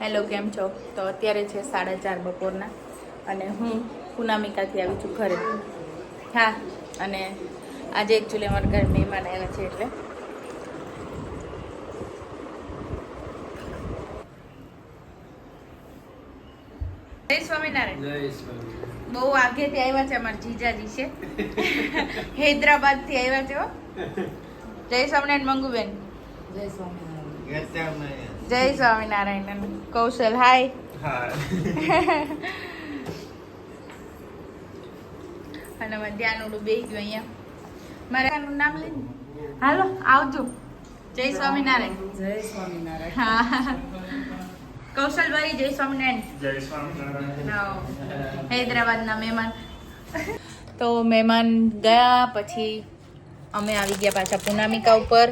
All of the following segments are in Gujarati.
હેલો, કેમ છો? તો અત્યારે છે 4:30 બપોરના અને હું પુનામિકાથી આવી છું ઘરે. હા, અને આજે એકચ્યુઅલી અમારા ઘરે મહેમાન આવ્યા છે એટલે જય સ્વામિનારાયણ. બહુ આગેથી આવ્યા છે અમારા જીજાજી છે. હૈદરાબાદથી આવ્યા છે. જય સ્વામિનારાયણ મંગુબેન. જય સ્વામિનારાયણ. જય સ્વામિનારાયણ. કૌશલ હાય. અને મને ધ્યાન ઓલું બેસી ગયું અહીંયા. મારા નામ લઈને હાલો આવજો. જય સ્વામિનારાયણ. જય સ્વામિનારાયણ. હા, કૌશલભાઈ જય સ્વામિનારાયણ. જય સ્વામિનારાયણ. હૈદરાબાદના મહેમાન. તો મહેમાન ગયા પછી અમે આવી ગયા પાછા પુનામિકા ઉપર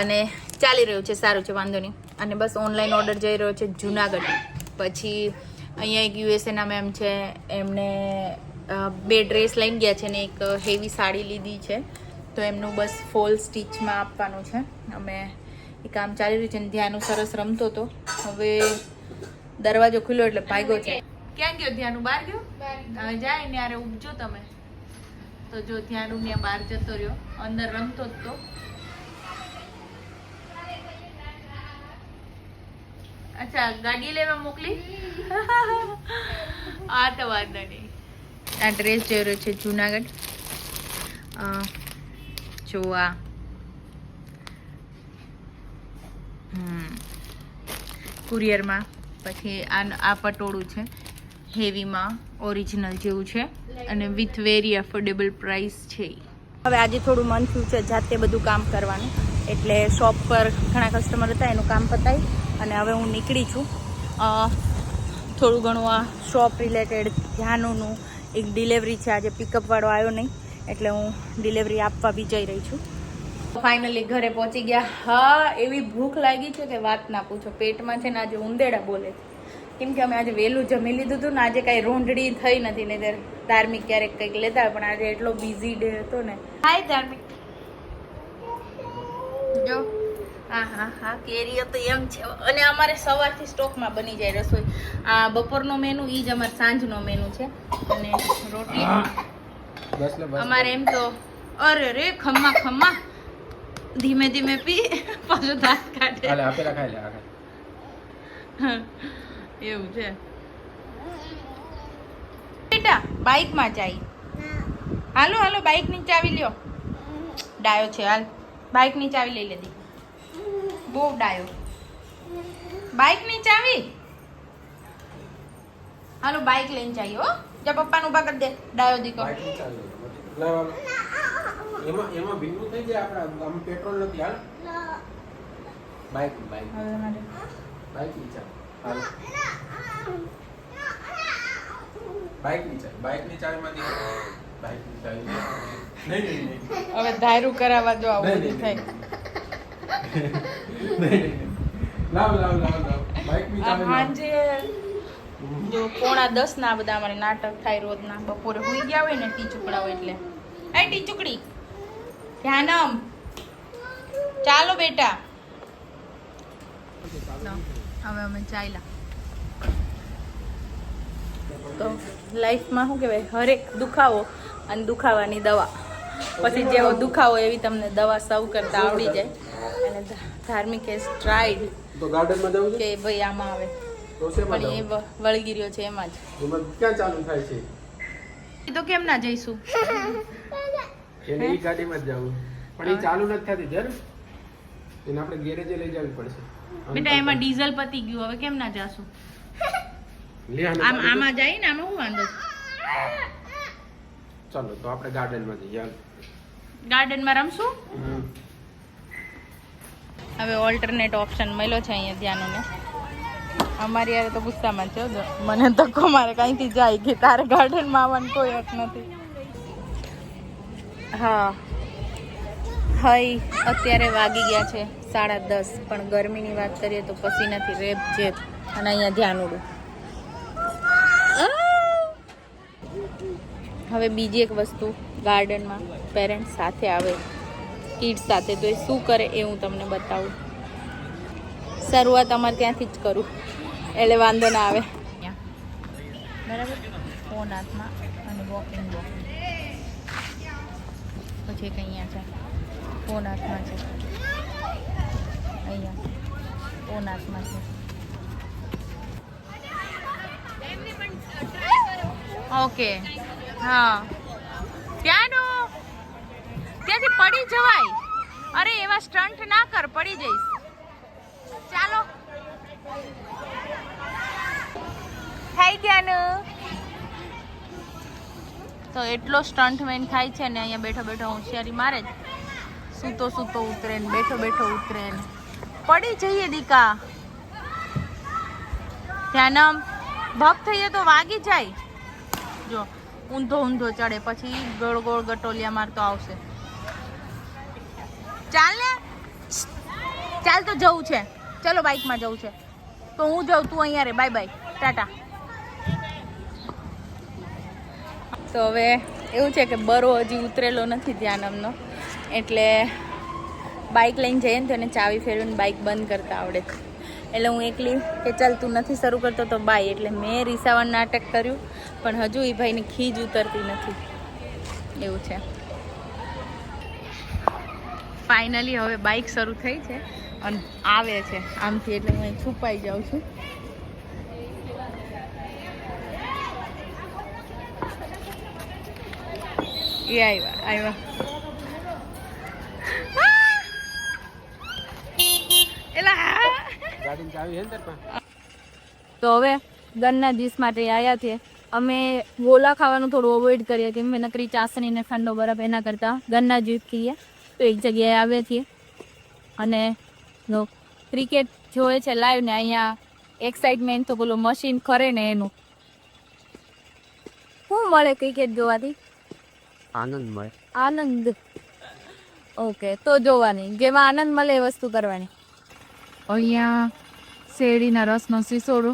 અને ચાલી રહ્યું છે, સારું છે, વાંધો નહીં. અને બસ ઓનલાઈન ઓર્ડર જઈ રહ્યો છે જુનાગઢ. પછી અહીંયા એક યુએસએના મેમ છે, એમને 2 ડ્રેસ લઈને ગયા છે ને એક હેવી સાડી લીધી છે, તો એમનું બસ ફોલ સ્ટીચમાં આપવાનું છે. અમે એ કામ ચાલી રહ્યું છે ને ધ્યાનું સરસ રમતો હતો. હવે દરવાજો ખુલ્યો એટલે ભાગ્યો છે. ક્યાં ગયો ધ્યાનું? બહાર ગયો? હવે જાય ને યારે ઉપજો તમે તો જો ધ્યાનું ને બહાર જતો રહ્યો, અંદર રમતો જ તો. અચ્છા, ગાડી લેવા મોકલી. આ તો વાંધો નહીં. આ ડ્રેસ જઈ રહ્યો છે જુનાગઢ. જોવા કુરિયરમાં. પછી આ પટોળું છે, હેવીમાં ઓરિજિનલ જેવું છે અને વિથ વેરી અફોર્ડેબલ પ્રાઇસ છે. હવે આજે થોડું મન થયું છે જાતે બધું કામ કરવાનું, એટલે શોપ પર ઘણા કસ્ટમર હતા, એનું કામ પતાવી અને હવે હું નીકળી છું. થોડું ઘણું આ શોપ રિલેટેડ ધ્યાનોનું એક ડિલિવરી છે. આજે પિકઅપવાળો આવ્યો નહીં એટલે હું ડિલિવરી આપવા બી જઈ રહી છું. ફાઇનલી ઘરે પહોંચી ગયા. હા, એવી ભૂખ લાગી છે કે વાત ના પૂછો. પેટમાં છે ને આજે ઉંદેડા બોલે છે, કેમ કે અમે આજે વહેલું જમી લીધું હતું ને આજે કાંઈ રોંઢડી થઈ નથી. ને ધાર્મિક ક્યારેક કંઈક લેતા પણ આજે એટલો બિઝી ડે હતો ને. હાય ધાર્મિક, જો હા હા હા કેરીઓ તો એમ છે. અને અમારે સવારથી સ્ટોકમાં બની જાય રસોઈ. આ બપોરનો મેનુ એ જ અમારે સાંજનો મેનુ છે. અને રોટલી અમારે એમ તો અરે રે ખમ્મા ખમ્મા ધીમે ધીમે પી પાછું દાંત કાઢે. એવું છે બેટા. બાઇકમાં જાય. હાલો હાલો, બાઇકની ચાવી લ્યો. ડાયો છે, હાલ બાઇકની ચાવી લઈ લીધી. બહુ ડાયો. બાઇકની ચાવી. હાલો બાઇક લઈને જઈએ. હો, જા પપ્પાને ઊભા કરી દે. ડાયો દીકરો. એમાં ભીનું થઈ જાય. આપડા આમ પેટ્રોલ નથી. હાલ બાઈક બાઈક બાઈક ની ચાવી. હાલ બાઈક ની ચાવી. બાઈક ની ચાવી માંથી બાઈક ની ચાવી. નહીં. હવે ધાયરું કરાવવા જો આવું બધું થાય. લાવ બાઈક ની ચાવી. સાંજે જો 9:45 ના બધા અમારે નાટક થાય રોજના. બપોરે હુઈ ગયા હોય ને ટીચુકડા હોય એટલે. એ ટીચુકડી ધ્યાનમ ચાલો બેટા. હવે અમે ચાલ્યા. તો લાઈફમાં શું કહેવાય, હરેક દુખાવો અને દુખાવાની દવા. પછી જેવો દુખાવો એવી તમને દવા સર્વ કરતા આવડી જાય. અને ધાર્મિક હેઝ ટ્રાઈડ તો ગાર્ડનમાં જવું છે કે ભાઈ આમાં આવે તો શેમાં પણ એ વળગી રહ્યો છે એમાં જ. એમાં ક્યાં ચાલુ થાય છે? તો કેમ ના જઈશું? એને ઈ ગાડીમાં જ જવું પણ એ ચાલુ નથી થતી. જર એને આપણે ગેરેજે લઈ જવી પડશે. બેટા એમાં ડીઝલ પતી ગયું, હવે કેમ ના જાશું? આમાં જાય ને, આમાં શું વાંધો? ચાલો તો આપણે ગાર્ડનમાં જઈએ. ગાર્ડનમાં રમશું. હવે ઓલ્ટરનેટ ઓપ્શન મળ્યો છે અહીંયા ધ્યાનોને. અમારી યાર તો ગુસ્સામાં છે. મને ધક્કો મારે કાંઈથી જાય કે તારે ગાર્ડનમાં આવવાનું કોઈ હક નથી. હા હઈ અત્યારે વાગી ગયા છે 10:30, પણ ગરમીની વાત કરીએ તો પસીનાથી રેપ જેપ. અને અહીંયા ધ્યાન ઉડું. હવે બીજી એક વસ્તુ, ગાર્ડનમાં પેરેન્ટ્સ સાથે આવે કિડ્સ સાથે તો એ શું કરે એ હું તમને બતાવું. શરૂઆત અમારે ત્યાંથી જ કરું એટલે વાંધો ના આવે. બરાબર, ફોન હાથમાં અને વોકિંગ પછી એક અહીંયા છે, ફોન હાથમાં છે, અહીંયા ફોન હાથમાં છે. ઓકે, હા ત્યાંથી પડી જવાય. અરે એવા સ્ટન્ટ ના કર, પડી જઈશ. ચાલો થઈ ગયા ને. તો એટલો સ્ટન્ટ મેન થાય છે ને, અહીંયા બેઠો બેઠો હોશિયારી મારે જ. સૂતો સૂતો ઉતરે ને બેઠો બેઠો ઉતરે ને પડી જઈએ દીકા. ધ્યાનમ ભપ થઈએ તો વાગી જાય. જો ઊંધો ઊંધો ચડે પછી ગોળ ગોળ ગટોલિયા મારતો આવશે. ચાલ ને, ચાલ તો જવું છે. ચલો બાઇકમાં જવું છે તો હું જાઉં, તું અહીંયા રે. Bye bye, Tata. તો હવે એવું છે કે બરો હજી ઉતરેલો નથી ધ્યાનમનો, એટલે બાઇક લઈને જઈએ ને તો એને ચાવી ફેરવીને બાઇક બંધ કરતા આવડે છે. એટલે હું એકલી કે ચાલ તું નથી શરૂ કરતો તો બાય, એટલે મેં રીસાવાનું નાટક કર્યું, પણ હજુ એ ભાઈની ખીજ ઉતરતી નથી. એવું છે. ફાઇનલી હવે બાઇક શરૂ થઈ છે અને આવે છે આમથી, એટલે હું અહીં છુપાઈ જાઉં છું. એ આવ્યા. તો હવે ગન્ના જ્યુસ માટે આવ્યા છીએ અમે. ગોલા ખાવાનું થોડું અવોઇડ કરીએ કેમ કે નકરી ચાસણી ને ઠંડો બરફ, એના કરતાં ગન્ના જ્યુસ પીએ. તો એક જગ્યાએ આવ્યા છીએ અને ક્રિકેટ જોવે છે લાઈવ ને. અહીંયા એક્સાઇટમેન્ટ તો પેલું મશીન ખરે ને એનું. શું મળે ક્રિકેટ જોવાથી? આનંદ મળે. આનંદ. ઓકે, તો જોવાની જેમાં આનંદ મળે એ વસ્તુ કરવાની. અહીંયા શેરડીના રસનો સિસોડો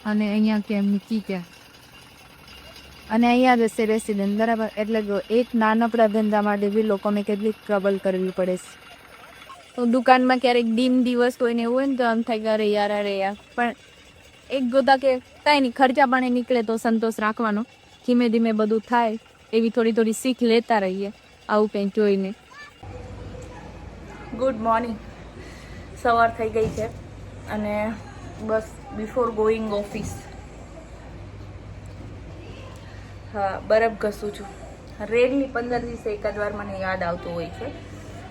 અને અહીંયા કેમ કી કે અને અહીંયા જશે રેસિડેન્ટ. બરાબર, એટલે એક નાનકડા ધંધા માટે બી લોકોને કેટલી ટ્રબલ કરવી પડે છે. તો દુકાનમાં ક્યારેક ડીમ દિવસ હોય ને એવું હોય ને તો આમ થાય કે અરે યાર. પણ એક ગોતા કે કાંઈ નહીં, ખર્ચા પાણી નીકળે તો સંતોષ રાખવાનો. ધીમે ધીમે બધું થાય એવી થોડી થોડી શીખ લેતા રહીએ આવું કંઈ જોઈને. Good morning. સવાર થઈ ગઈ છે અને બસ બિફોર ગોઈંગ ઓફિસ હા બરફ ઘસું છું. રેડલી 15 દિવસે એકાદ વાર મને યાદ આવતું હોય છે,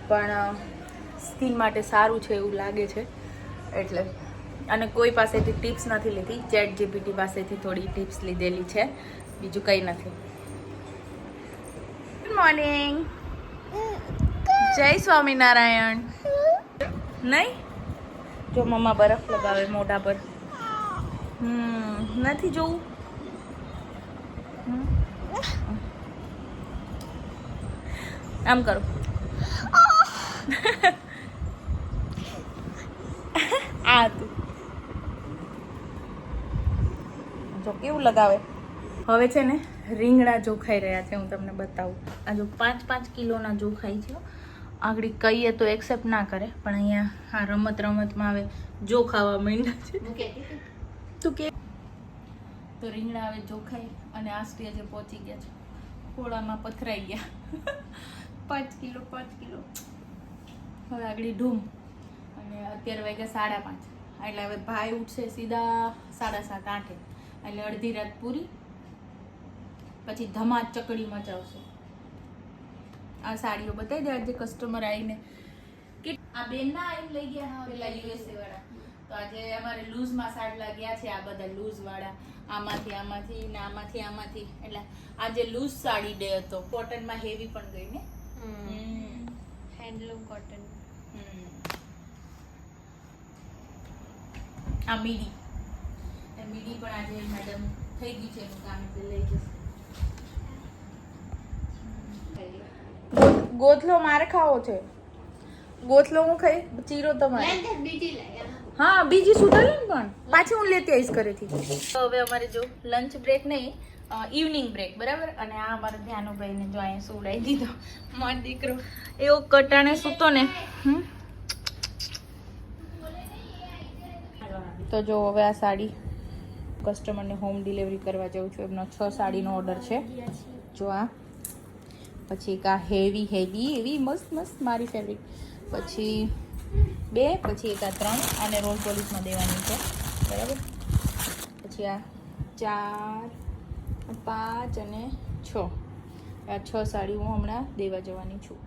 પણ સ્કિન માટે સારું છે એવું લાગે છે એટલે. અને કોઈ પાસેથી ટિપ્સ નથી લીધી, ચેટ જીપીટી પાસેથી થોડી ટિપ્સ લીધેલી છે, બીજું કંઈ નથી. Good morning. જય સ્વામિનારાયણ. નહીં જો મમ્મા બરફ લગાવે મોઢા પર. નથી જોવું. આમ કરો. આ હતું જો કેવું લગાવે. હવે છે ને રીંગણા જોખાઈ રહ્યા છે, હું તમને બતાવું. આ જો 5-5 કિલોના જોખાઈ છે. આગળ કહીએ તો એક્સેપ્ટ ના કરે, પણ અહીંયા આ રમતમાં આવે જો ખાવા માંડ્યા છે. તું કે તો રીંગણા હવે જોખાઈ અને આ સ્ટેજે પહોંચી ગયા છે. ખોળામાં પથરાઈ ગયા. 5 કિલો. હવે આગળ ઢૂમ. અને અત્યારે વાગ્યા 5:30. એટલે હવે ભાઈ ઉઠશે સીધા 7:30-8, એટલે અડધી રાત પૂરી. પછી ધમા ચકડી મચાવશે. આ સાડીઓ બતાવી દે આજે કસ્ટમર આવીને કે આ બેન ના આવીને લઈ ગયા પેલા યુએસએ વાળા. તો આજે અમારે લૂઝમાં સાડલા ગયા છે, આ બધા લૂઝ વાળા. આમાંથી ને આમાંથી. એટલે આજે લૂઝ સાડી ડે હતો. કોટનમાં હેવી પણ ગઈ ને, હેન્ડલૂમ કોટન. આ મીડી પણ આજે મેડમ થઈ ગઈ છે એનું કામ, એટલે લઈ જશે. ગોથલો મારે ખાવો છે. ગોથલો હું ખાઈ, ચીરો તમારે. હા બીજી સુધારે ને, પણ પાછી હું લેતી આવીશ ઘરેથી. તો હવે અમારે જો લંચ બ્રેક નહીં, ઇવનિંગ બ્રેક, બરાબર. અને આ અમારા ધ્યાનુભાઈને જો અહીંયા સુવડાવી દીધો. મારો દીકરો એવો કટાણે સૂતો ને. તો જો હવે આ સાડી કસ્ટમરને હોમ ડિલિવરી કરવા જાઉં છું. એમનો 6 સાડીનો ઓર્ડર છે. જો આ પછી એક આ હેવી એવી મસ્ત મારી ફેવરિટ. પછી 2, પછી એક આ 3 આને રોલ પોલિશમાં દેવાની છે, બરાબર. પછી આ 4, 5 અને 6 આ 6 સાડી હું હમણાં દેવા જવાની છું.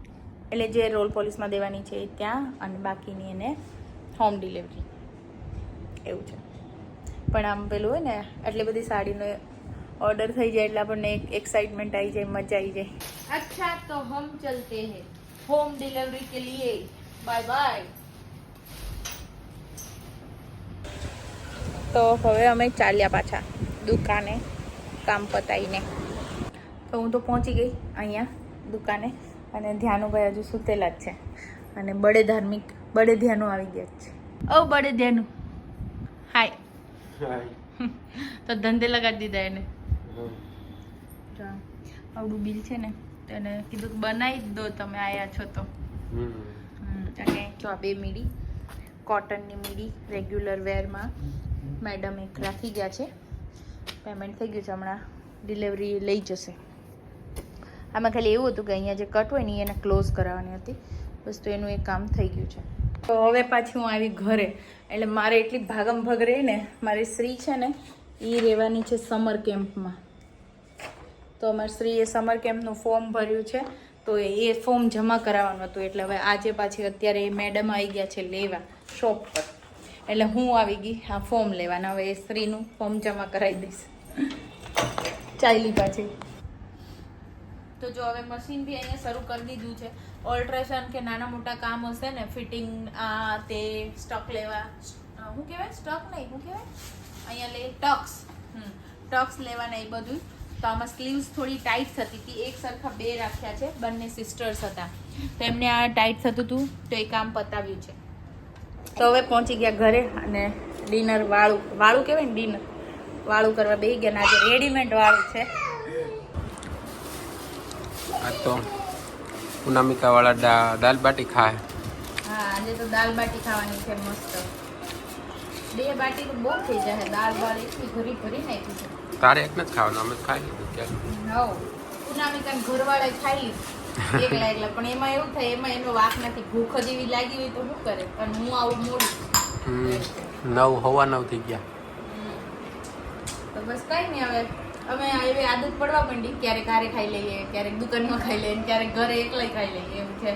એટલે જે રોલ પોલિશમાં દેવાની છે ત્યાં અને બાકીની એને હોમ ડિલિવરી એવું છે. પણ આમ પેલું હોય ને આટલી બધી સાડીનો ઓર્ડર થઈ જાય એટલે આપણને એક એક્સાइटमेंट આવી જાય, મજા આવી જાય. અચ્છા તો હમ ચલતે હૈ હોમ ડિલિવરી કે લીએ. Bye bye. તો હવે અમે ચાલ્યા પાછા દુકાને કામ પતાવીને. તો હું તો પહોંચી ગઈ અહીંયા દુકાને અને ધ્યાનુભાઈ હજુ સૂતેલા જ છે અને બડે ધ્યાનું આવી ગયા છે. ઓ બડે ધ્યાનું હાય. તો ધંધે લગાડી દીધા એને. આવડું બિલ છે ને તો એને કીધું બનાવી દો તમે આયા છો તો. અને જો આ 2 મીડી કોટનની મીડી રેગ્યુલર વેરમાં મેડમ એક રાખી ગયા છે. પેમેન્ટ થઈ ગયું છે, હમણાં ડિલિવરી લઈ જશે. આમાં ખાલી એવું હતું કે અહીંયા જે કટ હોય ને એને ક્લોઝ કરાવવાની હતી, બસ. તો એનું એક કામ થઈ ગયું છે. તો હવે પાછી હું આવી ઘરે. એટલે મારે એટલી ભાગમ ભાગ રહી ને, મારી શ્રી છે ને એ રહેવાની છે સમર કેમ્પમાં. તો અમારી શ્રીએ સમર કેમ્પનું ફોર્મ ભર્યું છે, તો એ ફોર્મ જમા કરાવવાનું હતું. એટલે હવે આજે પાછી અત્યારે એ મેડમ આવી ગયા છે લેવા શોપ પર. એટલે હું આવી ગઈ આ ફોર્મ લેવાના. હવે એ શ્રીનું ફોર્મ જમા કરાવી દઈશ. ચાલી પાછી. તો જો હવે મશીન બી અહીંયા શરૂ કરી દીધું છે. ઓલ્ટ્રેશન કે નાના મોટા કામ હશે ને, ફિટિંગ આ તે સ્ટોક લેવા, શું કહેવાય સ્ટોક નહીં, શું કહેવાય અહીંયા લે ટક્સ લેવાના એ બધું. તો આમાં સ્લીવ્સ થોડી ટાઈટ થતી હતી, એક સરખા 2 રાખ્યા છે, બંને સિસ્ટર્સ હતા તો એમને આ ટાઈટ થતું હતું તો એ કામ પતાવ્યું છે. તો હવે પહોંચી ગયા ઘરે અને ડિનર વાળું કહેવાય ને, ડિનર વાળું કરવા બેસી ગયા ને આજે રેડીમેડ વાળું છે. આ તો પૂનામિકા વાળા દાલ બાટી ખાય. હા આજે તો દાલ બાટી ખાવાની છે મસ્ત. 2 બાટી તો બહુ થઈ જાય. દાલ એટલી ભરી નાખી છે. તારે એક નથી ખાવાનું, અમે ખાઈ લીધું ક્યારે. હવ પૂનામિકા ઘરવાળાએ ખાઈ લીધું એકલા. પણ એમાં એવું થાય, એમાં એનો વાક નથી. ભૂખ જ એવી લાગી હોય તો શું કરે. અને હું આવું મોડું 9:15 થઈ ગયા. તો બસ કઈ નહીં. હવે અમે એવી આદત પડવા માંડી, ક્યારેક હારે ખાઈ લઈએ, ક્યારેક દુકાનમાં ખાઈ લઈએ, ક્યારેક ઘરે એકલા ખાઈ લઈએ, એવું છે.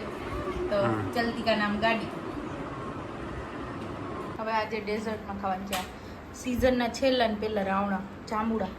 તો ચલતી કા નામ ગાડી. હવે આજે ડેઝર્ટમાં ખાવાનું છે સિઝનના છેલ્લા ને પહેલા રાવણા જાંબુડા.